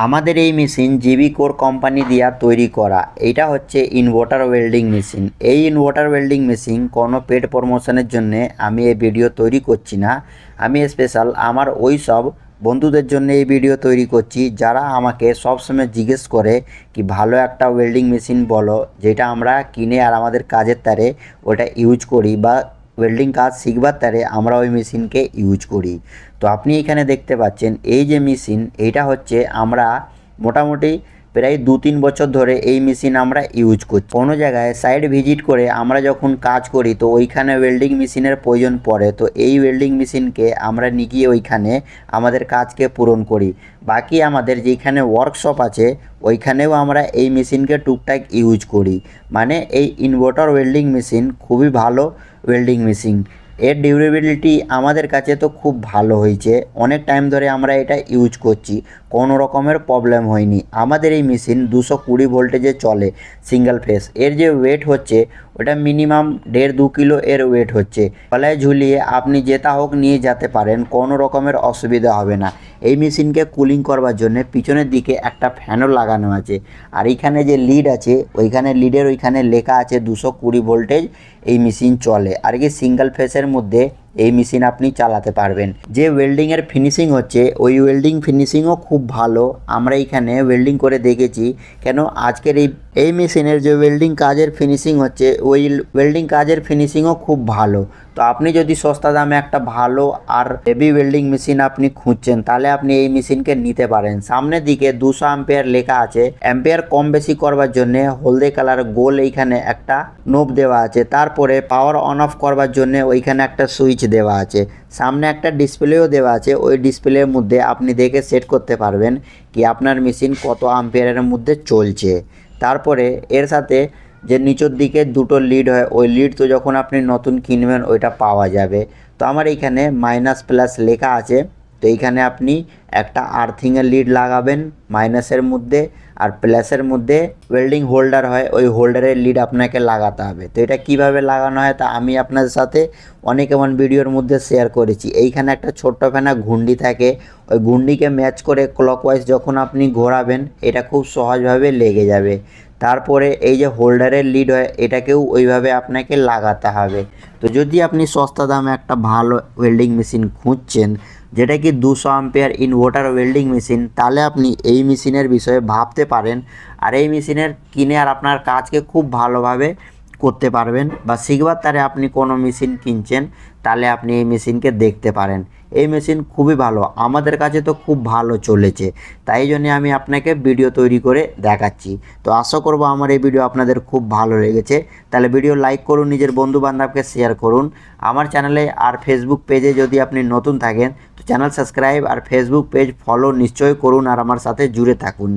আমাদের এই machine GB core company দিয়া তৈরি করা। এইটা হচ্ছে ইনভার্টার ওয়েল্ডিং মেশিন। এই ইনভার্টার ওয়েল্ডিং মেশিন কোনো পেড প্রমোশনের জন্য আমি এই ভিডিও তৈরি করছি না। আমি স্পেশাল আমার ওই সব বন্ধুদের জন্য এই ভিডিও তৈরি করছি যারা আমাকে সবসময় জিজ্ঞেস করে কি ভালো একটা ওয়েল্ডিং মেশিন বলো যেটা আমরা কিনে আর আমাদের কাজের তারে ওটা ইউজ করি, বা ওয়েল্ডিং কাজ শিখবার তারে আমরা ওই মেশিনকে ইউজ করি। তো আপনি এখানে দেখতে পাচ্ছেন এই যে মেশিন, এইটা হচ্ছে আমরা মোটামুটি প্রায় 2-3 বছর ধরে এই মেশিন আমরা ইউজ করছি। কোনো জায়গায় সাইট ভিজিট করে আমরা যখন কাজ করি তো ওইখানে ওয়েল্ডিং মেশিনের প্রয়োজন পড়ে, তো এই ওয়েল্ডিং মেশিনকে আমরা নিয়ে গিয়ে ওইখানে আমাদের কাজকে পূরণ করি। বাকি আমাদের যেখানে ওয়ার্কশপ আছে ওইখানেও আমরা এই মেশিনকে টুকটাক ইউজ করি। মানে এই ইনভার্টার ওয়েল্ডিং মেশিন খুবই ভালো ওয়েল্ডিং মেশিন। এর ডিউরেবিলিটি আমাদের কাছে তো খুব ভালো হয়েছে, অনেক টাইম ধরে আমরা এটা ইউজ করছি, কোনো রকমের প্রবলেম হয়নি। আমাদের এই মেশিন 220 ভোল্টেজে চলে সিঙ্গেল ফেস। এর যে ওয়েট হচ্ছে ওটা মিনিমাম 1.5-2 কিলো এর ওয়েট হচ্ছে। গলায় ঝুলিয়ে আপনি যেটা হোক নিয়ে যেতে পারেন, কোনো রকমের অসুবিধা হবে না। এই মেশিনকে কুলিং করবার জন্য পিছনের দিকে একটা ফ্যানও লাগানো আছে, আর এইখানে যে লিড আছে ওইখানে লিডের ওইখানে লেখা আছে 220 ভোল্টেজ এই মেশিন চলে। আর কি সিঙ্গেল ফেসের মধ্যে এই মেশিন আপনি চালাতে পারবেন। যে ওয়েল্ডিংয়ের ফিনিশিং হচ্ছে ওই ওয়েল্ডিং ফিনিশিংও খুব ভালো, আমরা এইখানে ওয়েল্ডিং করে দেখেছি। কেন আজকের এই মেশিনের যে ওয়েল্ডিং কাজের ফিনিশিং হচ্ছে ওই ওয়েল্ডিং কাজের ফিনিশিংও খুব ভালো। তো আপনি যদি সস্তা দামে একটা ভালো আর হেভি ওয়েল্ডিং মেশিন আপনি খুঁজছেন তাহলে আপনি এই মেশিনকে নিতে পারেন। সামনের দিকে 200 অ্যাম্পিয়ার লেখা আছে। অ্যাম্পিয়ার কম বেশি করবার জন্য হলদে কালার গোল এইখানে একটা নোব দেওয়া আছে। তারপরে পাওয়ার অন অফ করবার জন্য ওইখানে একটা সুইচ দেওয়া আছে। সামনে একটা ডিসপ্লেও দেওয়া আছে, ওই ডিসপ্লের মধ্যে আপনি দেখে সেট করতে পারবেন কি আপনার মেশিন কত অ্যাম্পিয়ারের মধ্যে চলছে। তারপরে এর সাথে যে নিচের দিকে দুটো লিড হয়, ওই লিড তো যখন আপনি নতুন কিনবেন ওইটা পাওয়া যাবে। তো আমার এইখানে মাইনাস প্লাস লেখা আছে, তো এইখানে আপনি একটা আর্থিংয়ের লিড লাগাবেন মাইনাসের মধ্যে, আর প্লাসের মধ্যে ওয়েল্ডিং হোল্ডার হয় ওই হোল্ডারের লিড আপনাকে লাগাতে হবে। তো এটা কিভাবে লাগানো হয় তা আমি আপনাদের সাথে অনেক এমন ভিডিওর মধ্যে শেয়ার করেছি। এইখানে একটা ছোট্ট ফেনা ঘুন্ডি থাকে, ওই ঘুন্ডিকে ম্যাচ করে ক্লকওয়াইজ যখন আপনি ঘোরাবেন এটা খুব সহজভাবে লেগে যাবে। তারপরে এই যে হোল্ডারের লিড হয় এটাকেও ওইভাবে আপনাকে লাগাতে হবে। তো যদি আপনি সস্তা দামে একটা ভালো ওয়েল্ডিং মেশিন খুঁজছেন যেটা কি 200 অ্যাম্পিয়ার ইনভার্টার ওয়েল্ডিং মেশিন, তাহলে আপনি এই মেশিনের বিষয়ে ভাবতে পারেন। আর এই মেশিনের কিনে আর আপনার কাজকে খুব ভালোভাবে করতে পারবেন, বা শিখবার তারে আপনি কোনো মেশিন কিনছেন তাহলে আপনি এই মেশিনকে দেখতে পারেন। এই মেশিন খুবই ভালো, আমাদের কাছে তো খুব ভালো চলেছে, তাই জন্য আমি আপনাকে ভিডিও তৈরি করে দেখাচ্ছি। তো আশা করব আমার এই ভিডিও আপনাদের খুব ভালো লেগেছে। তাহলে ভিডিও লাইক করুন, নিজের বন্ধু বান্ধবকে শেয়ার করুন। আমার চ্যানেলে আর ফেসবুক পেজে যদি আপনি নতুন থাকেন তো চ্যানেল সাবস্ক্রাইব আর ফেসবুক পেজ ফলো নিশ্চয়ই করুন, আর আমার সাথে জুড়ে থাকুন।